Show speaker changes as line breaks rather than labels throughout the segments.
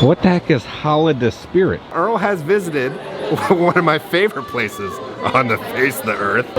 What the heck is Holiday Spirit?
Earl has visited one of my favorite places on the face of the earth.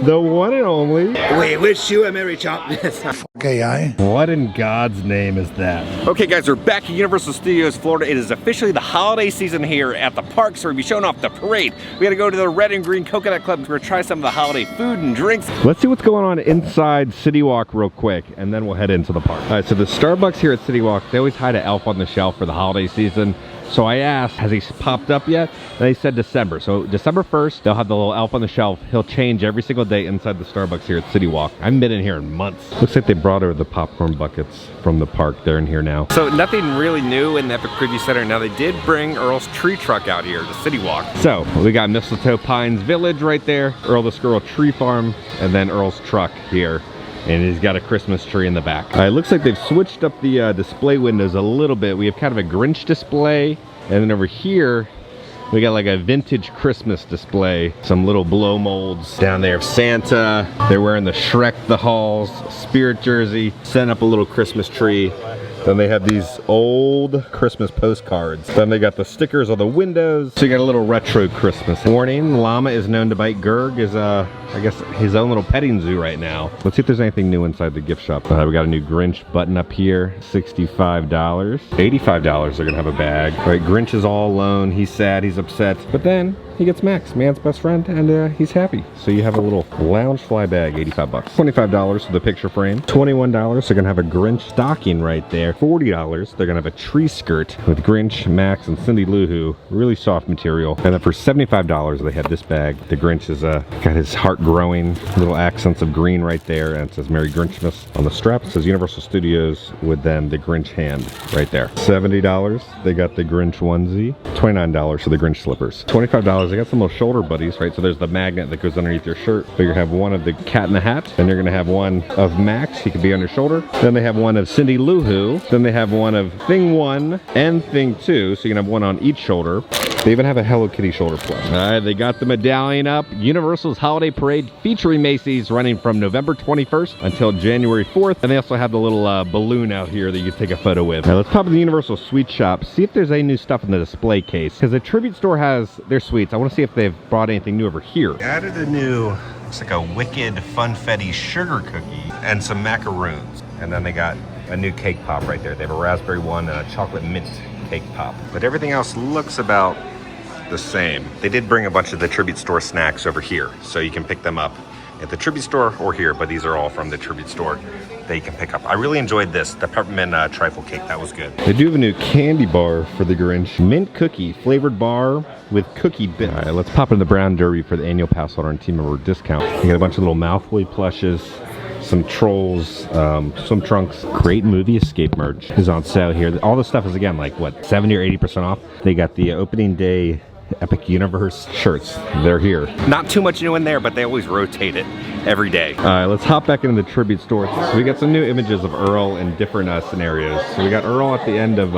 The one and only.
We wish you a Merry Christmas.
AI.
What in God's name is that?
Okay guys, we're back at Universal Studios Florida. It is officially the holiday season here at the park, so we're gonna be showing off the parade. We gotta go to the Red and Green Coconut Club. We're gonna try some of the holiday food and drinks.
Let's see what's going on inside City Walk real quick, and then we'll head into the park. All right, so the Starbucks here at City Walk, they always hide an elf on the shelf for the holiday season. So I asked, has he popped up yet? And they said December. So December 1st, they'll have the little elf on the shelf. He'll change every single day inside the Starbucks here at City Walk. I haven't been in here in months. Looks like they brought over the popcorn buckets from the park. They're in here now.
So nothing really new in the Epic Preview Center. Now they did bring Earl's tree truck out here to City Walk.
So we got Mistletoe Pines Village right there, Earl the Squirrel Tree Farm, and then Earl's truck here. And he's got a Christmas tree in the back. It looks like they've switched up the display windows a little bit. We have kind of a Grinch display. And then over here, we got like a vintage Christmas display. Some little blow molds down there of Santa. They're wearing the Shrek the Halls Spirit jersey. Setting up a little Christmas tree. Then they have these old Christmas postcards. Then they got the stickers on the windows. So you got a little retro Christmas. Warning, llama is known to bite. Gerg is, I guess, his own little petting zoo right now. Let's see if there's anything new inside the gift shop. We got a new Grinch button up here, $65. $85, they're gonna have a bag. All right, Grinch is all alone. He's sad, he's upset. But then he gets Max, man's best friend, and he's happy. So you have a little lounge fly bag, 85 bucks. $25 for the picture frame. $21, they're gonna have a Grinch stocking right there. $40, they're gonna have a tree skirt with Grinch, Max, and Cindy Lou Who. Really soft material. And then for $75, they have this bag. The Grinch is got his heart growing, little accents of green right there, and it says Merry Grinchmas on the strap. It says Universal Studios with then the Grinch hand right there. $70, they got the Grinch onesie. $29 for the Grinch slippers. $25, they got some little shoulder buddies, right? So there's the magnet that goes underneath your shirt. So you're gonna have one of the Cat in the Hat, then you're gonna have one of Max, he could be on your shoulder. Then they have one of Cindy Lou Who. Then they have one of Thing 1 and Thing 2, so you can have one on each shoulder. They even have a Hello Kitty shoulder plug. All right, they got the medallion up. Universal's Holiday Parade featuring Macy's running from November 21st until January 4th. And they also have the little balloon out here that you can take a photo with. Now let's pop in the Universal Sweet Shop, see if there's any new stuff in the display case. Because the Tribute Store has their sweets. I want to see if they've brought anything new over here. They added a new, looks like a Wicked Funfetti sugar cookie and some macaroons. And then they got a new cake pop right there. They have a raspberry one and a chocolate mint cake pop. But everything else looks about the same. They did bring a bunch of the Tribute Store snacks over here, so you can pick them up at the Tribute Store or here, but these are all from the Tribute Store that you can pick up. I really enjoyed this, the peppermint trifle cake. That was good. They do have a new candy bar for the Grinch. Mint cookie, flavored bar with cookie bits. All right, let's pop in the Brown Derby for the annual pass holder and team member discount. You got a bunch of little Malfoy plushes, some trolls, swim trunks. Great movie escape merch is on sale here. All this stuff is, again, like what, 70 or 80% off. They got the opening day Epic Universe shirts. They're here. Not too much new in there, but they always rotate it every day. All right, let's hop back into the Tribute Store. So we got some new images of Earl in different scenarios. So we got Earl at the end of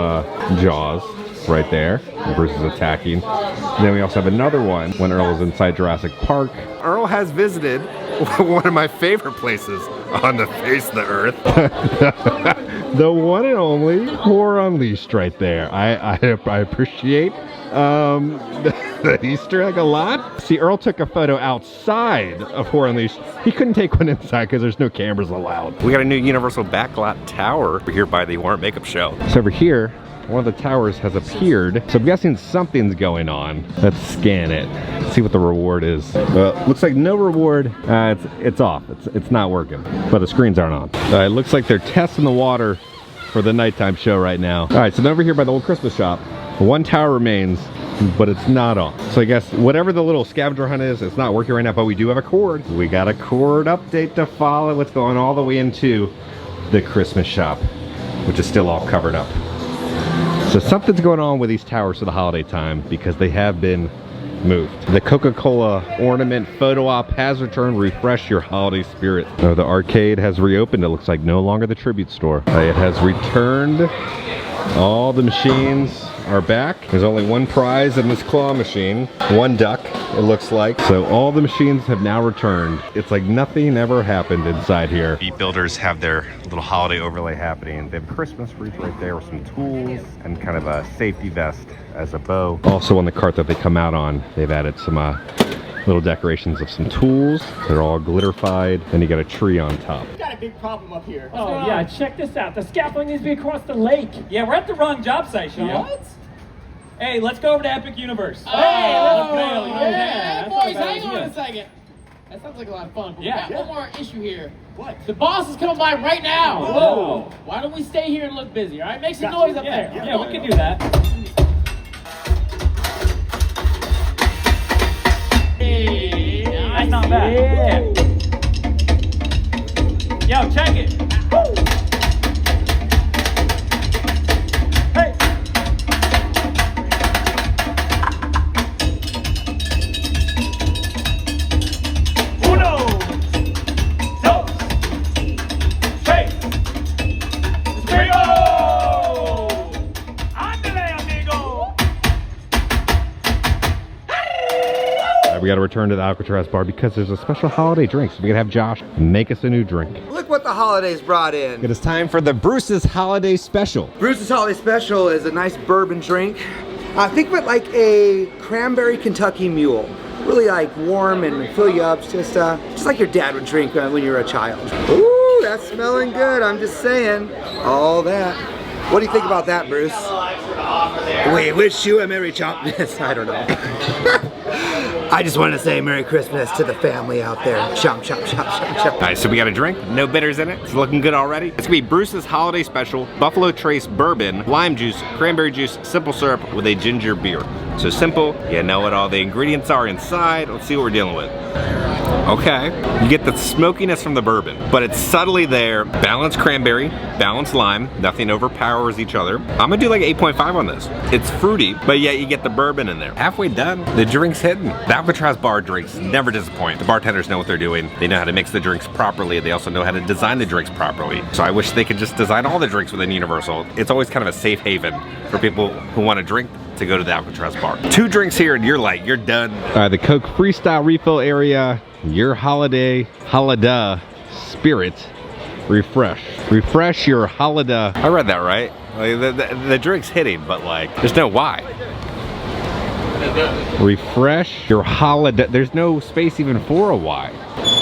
Jaws right there. Bruce is attacking. And then we also have another one when Earl is inside Jurassic Park. Earl has visited one of my favorite places on the face of the earth. The one and only Horror Unleashed right there. I appreciate the Easter egg a lot. See, Earl took a photo outside of Horror Unleashed. He couldn't take one inside because there's no cameras allowed. We got a new Universal backlot tower over here by the Warrant Makeup Show. So over here, one of the towers has appeared. So I'm guessing something's going on. Let's scan it. See what the reward is. Looks like no reward. It's off. It's not working. But the screens aren't on. It looks like they're testing the water for the nighttime show right now. All right, so then over here by the old Christmas shop, one tower remains, but it's not on. So I guess whatever the little scavenger hunt is, it's not working right now, but we do have a cord. We got a cord update to follow. It's going all the way into the Christmas shop, which is still all covered up. So something's going on with these towers for the holiday time because they have been moved. The Coca-Cola ornament photo op has returned. Refresh your holiday spirit. Oh, the arcade has reopened. It looks like no longer the Tribute Store. It has returned. All the machines are back. There's only one prize in this claw machine. One duck. it looks like. So all the machines have now returned. It's like nothing ever happened inside here. Beat builders have their little holiday overlay happening. They have a Christmas wreath right there with some tools and kind of a safety vest as a bow. Also on the cart that they come out on, they've added some little decorations of some tools. They're all glitterified. Then you got a tree on top.
We've got a big problem up here.
Oh yeah, check this out. The scaffolding needs to be across the lake.
Yeah, we're at the wrong job site, Sean.
What?
Hey, let's go over to Epic Universe.
Oh,
Hey, let's go.
yeah.
Yeah,
Boys,
that's not a
hang
bad
on
idea.
a second. That sounds like a lot of fun. But
Yeah.
we got one more issue here.
What?
The boss is coming by right now.
Whoa.
Why don't we stay here and look busy, all right? Make some noise up there.
Yeah, we can do that.
Hey,
That's not bad. Yo, check it. Hey. Uno, dos, tres, trio. Ándale, amigo.
We got to return to the Alcatraz bar because there's a special holiday drink. So we got to have Josh make us a new drink.
Look what the holidays brought in.
It is time for the Bruce's Holiday Special.
Bruce's Holiday Special is a nice bourbon drink. Think of it like a cranberry Kentucky mule. Really like warm and fill you up, just like your dad would drink when you were a child. Ooh, that's smelling good, I'm just saying. All that. What do you think about that, Bruce? We wish you a Merry Chomp. I don't know. I just want to say Merry Christmas to the family out there. Chomp, chomp, chomp, chomp, chomp.
All right, so we got a drink, no bitters in it. It's looking good already. It's gonna be Bruce's Holiday Special, Buffalo Trace Bourbon, lime juice, cranberry juice, simple syrup with a ginger beer. So simple, you know what all the ingredients are inside. Let's see what we're dealing with. Okay, you get the smokiness from the bourbon, but it's subtly there. Balanced cranberry, balanced lime, nothing overpowers each other. I'm gonna do like 8.5 on this. It's fruity, but yet you get the bourbon in there. Halfway done, the drink's hidden. The Alcatraz bar drinks never disappoint. The bartenders know what they're doing. They know how to mix the drinks properly. They also know how to design the drinks properly. So I wish they could just design all the drinks within Universal. It's always kind of a safe haven for people who want to drink to go to the Alcatraz bar. 2 drinks here and you're done.
All right, the Coke Freestyle refill area. Your holiday spirit. Refresh your holiday.
I read that right. Like, the drink's hitting, but like, there's no why.
Refresh your holiday. There's no space even for a Y.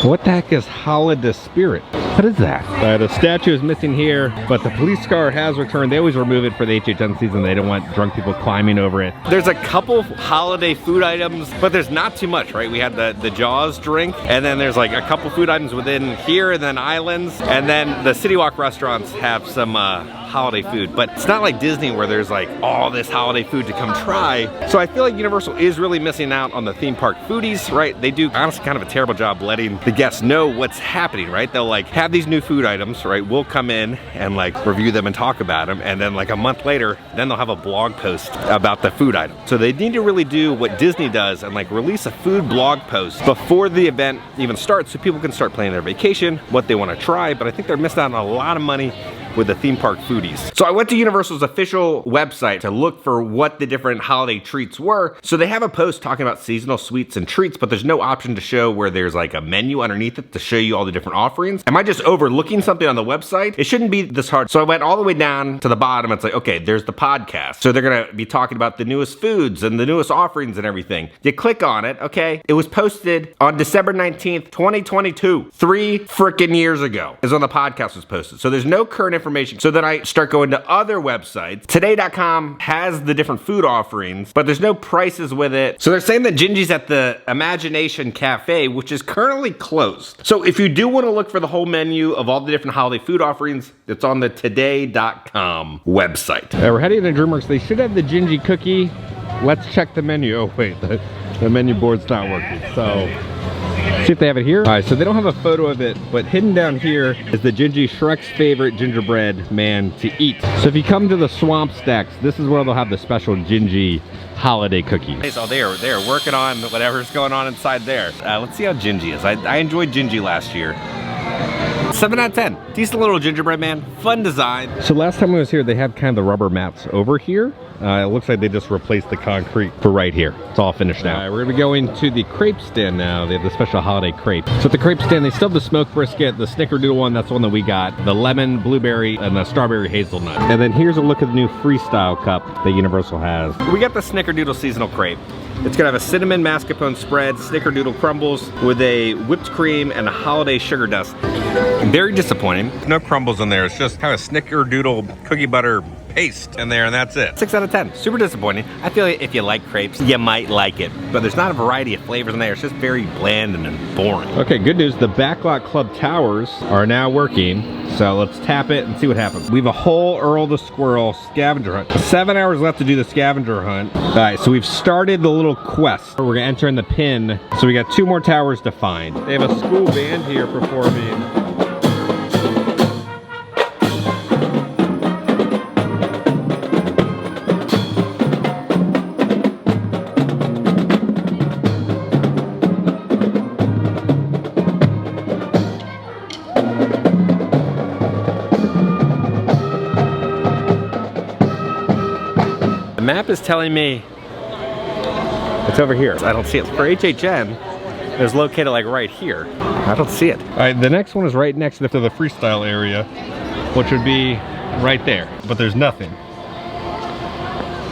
What the heck is holiday spirit? What is that? The statue is missing here, but the police car has returned. They always remove it for the HHN season. They don't want drunk people climbing over it.
There's a couple holiday food items, but there's not too much, right? We had the Jaws drink, and then there's like a couple food items within here, and then islands, and then the City Walk restaurants have some holiday food, but it's not like Disney where there's like all this holiday food to come try. So I feel like Universal is really missing out on the theme park foodies, right? They do honestly kind of a terrible job letting the guests know what's happening, right? They'll like have these new food items, right? We'll come in and like review them and talk about them, and then like a month later, then they'll have a blog post about the food item. So they need to really do what Disney does and like release a food blog post before the event even starts so people can start planning their vacation, what they want to try, but I think they're missing out on a lot of money with the theme park foodies. So I went to Universal's official website to look for what the different holiday treats were. So they have a post talking about seasonal sweets and treats, but there's no option to show where there's like a menu underneath it to show you all the different offerings. Am I just overlooking something on the website? It shouldn't be this hard. So I went all the way down to the bottom. It's like, okay, there's the podcast. So they're gonna be talking about the newest foods and the newest offerings and everything. You click on it, okay? It was posted on December 19th, 2022. 3 freaking years ago is when the podcast was posted. So there's no current information. So then I start going to other websites. Today.com has the different food offerings, but there's no prices with it. So they're saying that Gingy's at the Imagination Cafe, which is currently closed. So if you do want to look for the whole menu of all the different holiday food offerings, it's on the Today.com website.
We're heading to DreamWorks. They should have the Gingy cookie. Let's check the menu. Oh wait, the menu board's not working. So see if they have it here. All right, so they don't have a photo of it, but hidden down here is the Gingy Shrek's favorite gingerbread man to eat. So if you come to the Swamp Stacks, this is where they'll have the special Gingy holiday cookies.
So they are working on whatever's going on inside there. Let's see how Gingy is. I enjoyed Gingy last year. 7 out of 10. Decent little gingerbread man, fun design.
So last time I was here, they had kind of the rubber mats over here. It looks like they just replaced the concrete for right here. It's all finished now. We're gonna be going to the crepe stand now. They have the special holiday crepe. So at the crepe stand, they still have the smoked brisket, the snickerdoodle one, that's the one that we got, the lemon, blueberry, and the strawberry hazelnut. And then here's a look at the new freestyle cup that Universal has.
We got the snickerdoodle seasonal crepe. It's gonna have a cinnamon mascarpone spread, snickerdoodle crumbles with a whipped cream and a holiday sugar dust. Very disappointing.
No crumbles in there. It's just kind of snickerdoodle cookie butter paste in there, and that's it.
6 out of 10. Super disappointing. I feel like if you like crepes, you might like it. But there's not a variety of flavors in there. It's just very bland and boring.
Okay, good news. The Backlot Club towers are now working. So let's tap it and see what happens. We have a whole Earl the Squirrel scavenger hunt. 7 hours left to do the scavenger hunt. All right, so we've started the little quest. We're gonna enter in the pin. So we got 2 more towers to find. They have a school band here performing.
The map is telling me it's over here. I don't see it. For HHN, it's located like right here. I don't see it.
All right, the next one is right next to the freestyle area, which would be right there, but there's nothing.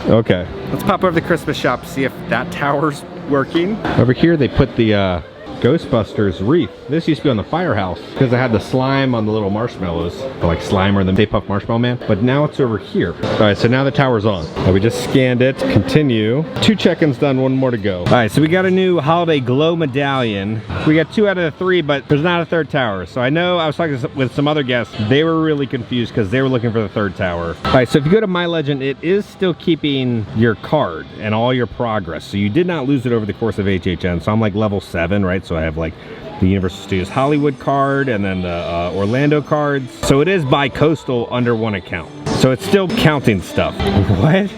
Okay.
Let's pop over to the Christmas shop, see if that tower's working.
Over here, they put the Ghostbusters wreath. This used to be on the firehouse because I had the slime on the little marshmallows, like Slimer and the Stay Puft Marshmallow Man, but now it's over here. All right, so now the tower's on. We just scanned it, continue. 2 check-ins done, 1 more to go. All right, so we got a new holiday glow medallion. We got 2 out of the 3, but there's not a 3rd tower. So I know I was talking with some other guests, they were really confused because they were looking for the 3rd tower. All right, so if you go to My Legend, it is still keeping your card and all your progress. So you did not lose it over the course of HHN. So I'm like level 7, right? So I have like the Universal Studios Hollywood card and then the Orlando cards. So it is bi-coastal under 1 account. So it's still counting stuff. What?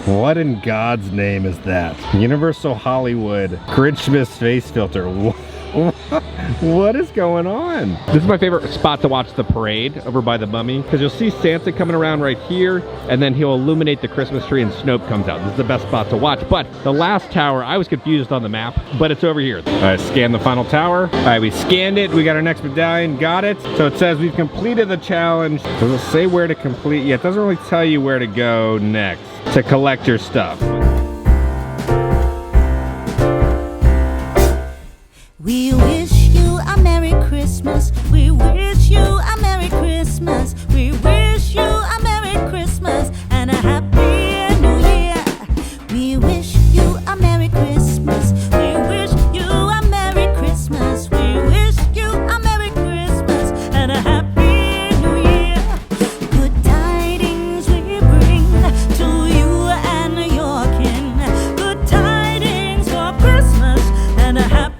What in God's name is that? Universal Hollywood Grinchmas face filter. What is going on? This is my favorite spot to watch the parade over by the Mummy, because you'll see Santa coming around right here, and then he'll illuminate the Christmas tree and Snope comes out. This is the best spot to watch. But the last tower, I was confused on the map, but it's over here. All right, scan the final tower. All right, we scanned it. We got our next medallion, got it. So it says we've completed the challenge. Does it say where to complete? Yeah, it doesn't really tell you where to go next to collect your stuff.
We wish you a Merry Christmas. We wish you a Merry Christmas. We wish you a Merry Christmas and a Happy New Year. We wish you a Merry Christmas. We wish you a Merry Christmas. We wish you a Merry Christmas and a Happy New Year. Good tidings we bring to you and your kin. Good tidings for Christmas and a Happy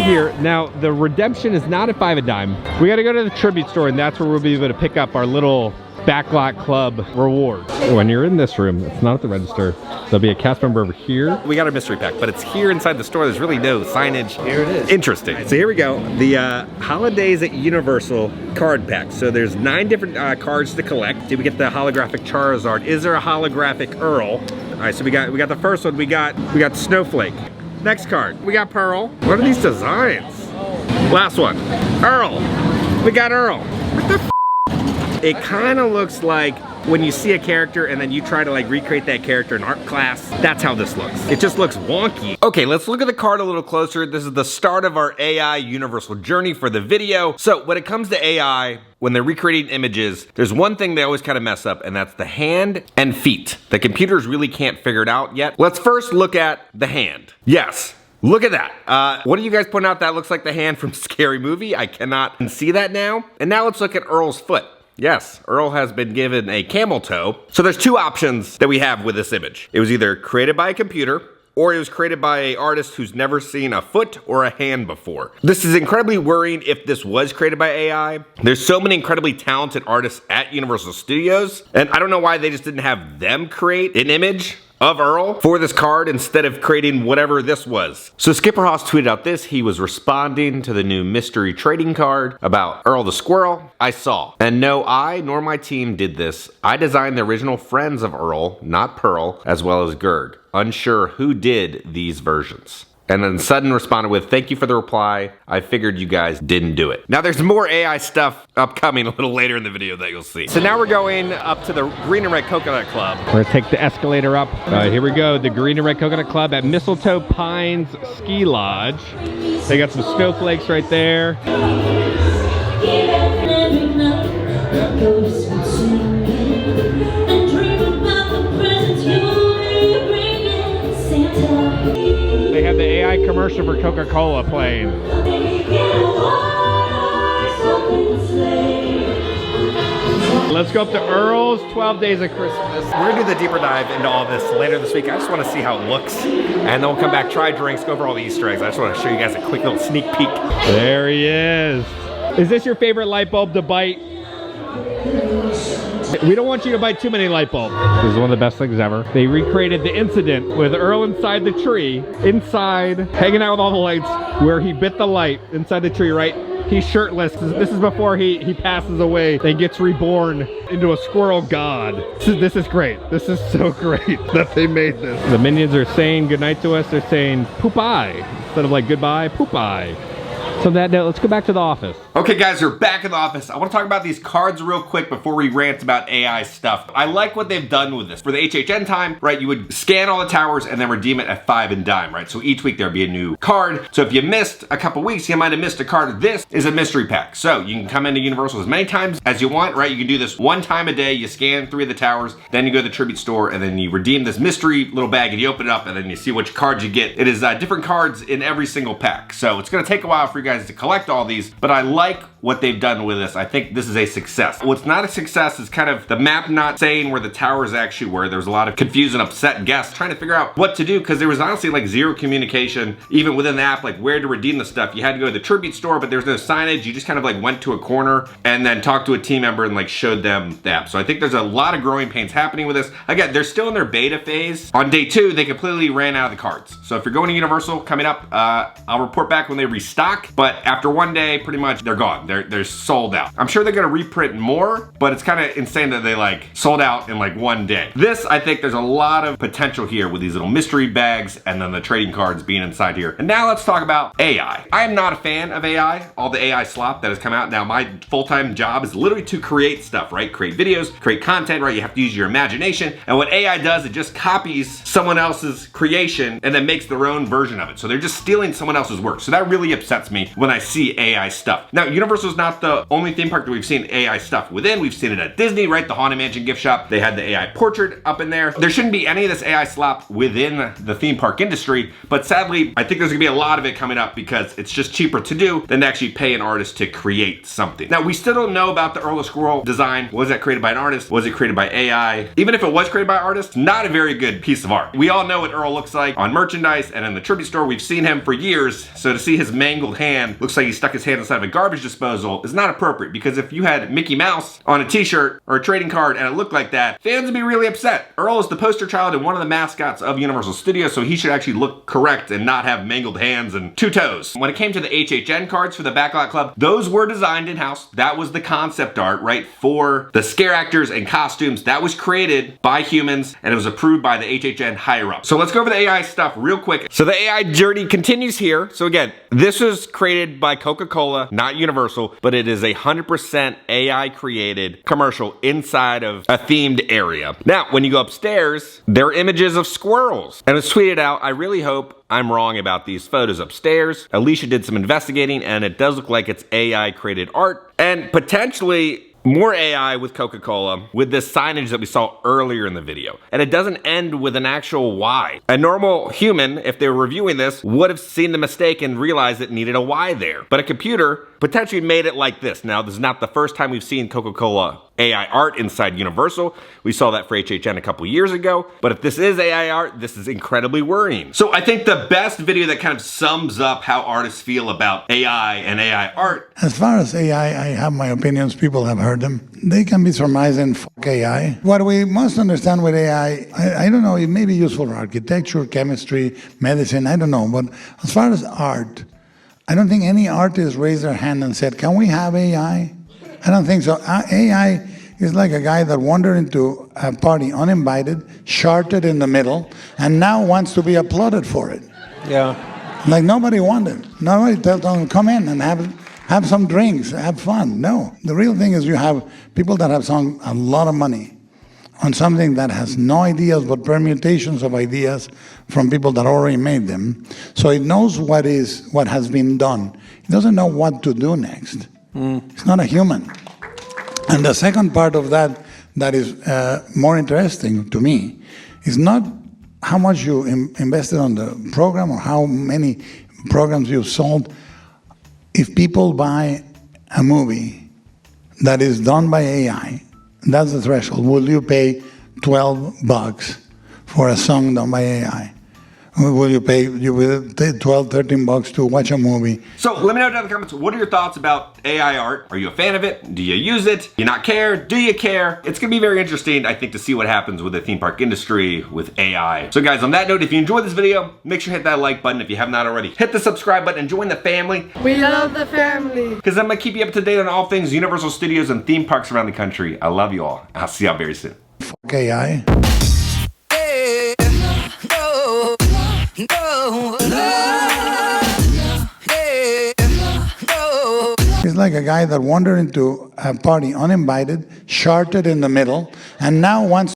here. Now, the redemption is not at 5 a dime. We got to go to the tribute store, and that's where we'll be able to pick up our little Backlot Club reward. When you're in this room, it's not at the register. There'll be a cast member over here.
We got a mystery pack, but it's here inside the store. There's really no signage. Here it is. Interesting. So here we go. The Holidays at Universal card pack. So there's 9 different cards to collect. Did we get the holographic Charizard? Is there a holographic Earl? All right, so we got the first one. We got Snowflake. Next card, we got Pearl. What are these designs? Last one, Earl. We got Earl. What the f? It kind of looks like when you see a character and then you try to like recreate that character in art class. That's how this looks. It just looks wonky. Okay, let's look at the card a little closer. This is the start of our AI universal journey for the video. So when it comes to AI, when they're recreating images, there's one thing they always kind of mess up, and that's the hand and feet. The computers really can't figure it out yet. Let's first look at the hand. Yes. Look at that. What do you guys point out? That looks like the hand from Scary Movie. I cannot see that now. And now let's look at Earl's foot. Yes, Earl has been given a camel toe. So there's 2 options that we have with this image. It was either created by a computer, or it was created by an artist who's never seen a foot or a hand before. This is incredibly worrying if this was created by AI. There's so many incredibly talented artists at Universal Studios, and I don't know why they just didn't have them create an image of Earl for this card instead of creating whatever this was. So Skipper Haas tweeted out this. He was responding to the new mystery trading card about Earl the Squirrel. I saw. And no, I nor my team did this. I designed the original friends of Earl, not Pearl, as well as Gerd. Unsure who did these versions. And then Sutton responded with, thank you for the reply. I figured you guys didn't do it. Now there's more AI stuff upcoming a little later in the video that you'll see. So now we're going up to the Green and Red Coconut Club.
We're gonna take the escalator up. Here we go, the Green and Red Coconut Club at Mistletoe Pines Ski Lodge. They got some snowflakes right there. They have the AI commercial for Coca-Cola playing. Let's go up to Earl's 12 Days of Christmas.
We're gonna do the deeper dive into all this later this week. I just wanna see how it looks. And then we'll come back, try drinks, go over all the Easter eggs. I just wanna show you guys a quick little sneak peek.
There he is. Is this your favorite light bulb to bite? We don't want you to bite too many light bulbs. This is one of the best things ever. They recreated the incident with Earl inside the tree, inside, hanging out with all the lights, where he bit the light inside the tree, right? He's shirtless. This is before he passes away and gets reborn into a squirrel god. This is great. This is so great that they made this. The minions are saying goodnight to us. They're saying poop-eye. Instead of like goodbye, poop-eye. So that note, let's go back to the office.
Okay guys, we're back in the office. I want to talk about these cards real quick before we rant about AI stuff. I like what they've done with this. For the HHN time, right, you would scan all the towers and then redeem it at 5 and dime, right? So each week there'd be a new card. So if you missed a couple weeks, you might have missed a card. This is a mystery pack. So you can come into Universal as many times as you want, right? You can do this 1 time a day. You scan 3 of the towers, then you go to the tribute store and then you redeem this mystery little bag and you open it up and then you see which cards you get. It is different cards in every single pack. So it's gonna take a while for you guys to collect all these, but I like what they've done with this. I think this is a success. What's not a success is kind of the map not saying where the towers actually were. There was a lot of confused and upset guests trying to figure out what to do because there was honestly like 0 communication even within the app, like where to redeem the stuff. You had to go to the tribute store, but there's no signage. You just kind of like went to a corner and then talked to a team member and like showed them the app. So I think there's a lot of growing pains happening with this. Again, they're still in their beta phase. On day 2, they completely ran out of the cards. So if you're going to Universal coming up, I'll report back when they restock, but after 1 day, pretty much they're gone. They're sold out. I'm sure they're gonna reprint more, but it's kind of insane that they like sold out in like 1 day. This, I think there's a lot of potential here with these little mystery bags and then the trading cards being inside here. And now let's talk about AI. I am not a fan of AI, all the AI slop that has come out. Now my full-time job is literally to create stuff, right? Create videos, create content, right? You have to use your imagination. And what AI does, it just copies someone else's creation and then makes their own version of it. So they're just stealing someone else's work. So that really upsets me when I see AI stuff. Now, Universal's not the only theme park that we've seen AI stuff within. We've seen it at Disney, right? The Haunted Mansion gift shop. They had the AI portrait up in there. There shouldn't be any of this AI slop within the theme park industry, but sadly, I think there's gonna be a lot of it coming up because it's just cheaper to do than to actually pay an artist to create something. Now, we still don't know about the Earl the Squirrel design. Was that created by an artist? Was it created by AI? Even if it was created by an artist, not a very good piece of art. We all know what Earl looks like on merchandise and in the tribute store. We've seen him for years, so to see his mangled hand, looks like he stuck his hand inside of a garbage garbage disposal is not appropriate, because if you had Mickey Mouse on a t-shirt or a trading card and it looked like that, fans would be really upset. Earl is the poster child and one of the mascots of Universal Studios, so he should actually look correct and not have mangled hands and 2 toes. When it came to the HHN cards for the Backlot Club, those were designed in-house. That was the concept art, right, for the scare actors and costumes. That was created by humans and it was approved by the HHN higher up. So let's go over the AI stuff real quick. So the AI journey continues here. So again, this was created by Coca-Cola, not Universal, but it is a 100% AI created commercial inside of a themed area. Now, when you go upstairs, there are images of squirrels. And it's tweeted out, I really hope I'm wrong about these photos upstairs. Alicia did some investigating and it does look like it's AI created art and potentially more AI with Coca-Cola with this signage that we saw earlier in the video. And it doesn't end with an actual Y. A normal human, if they were reviewing this, would have seen the mistake and realized it needed a Y there. But a computer potentially made it like this. Now, this is not the first time we've seen Coca-Cola AI art inside Universal. We saw that for HHN a couple years ago. But if this is AI art, this is incredibly worrying. So I think the best video that kind of sums up how artists feel about AI and AI art.
As far as AI, I have my opinions. People have heard them. They can be surmising fuck AI. What we must understand with AI, I don't know, it may be useful for architecture, chemistry, medicine, I don't know. But as far as art, I don't think any artist raised their hand and said, can we have AI? I don't think so. AI is like a guy that wandered into a party uninvited, sharted in the middle, and now wants to be applauded for it.
Yeah.
Like nobody wanted. Nobody told them, come in and have some drinks, have fun. No. The real thing is you have people that have sunk a lot of money on something that has no ideas but permutations of ideas from people that already made them. So it knows what has been done. It doesn't know what to do next. It's not a human. And the second part of that is more interesting to me is not how much you invested on the program or how many programs you've sold. If people buy a movie that is done by AI, that's the threshold. Will you pay $12 for a song done by AI? Will you pay 12, $13 to watch a movie?
So let me know down in the comments, what are your thoughts about AI art? Are you a fan of it? Do you use it? Do you not care? Do you care? It's gonna be very interesting, I think, to see what happens with the theme park industry with AI. So guys, on that note, if you enjoyed this video, make sure to hit that like button if you have not already. Hit the subscribe button and join the family.
We love the family.
Because I'm gonna keep you up to date on all things Universal Studios and theme parks around the country. I love you all. I'll see y'all very soon.
Fuck AI. He's like a guy that wandered into a party uninvited, sharted in the middle, and now wants...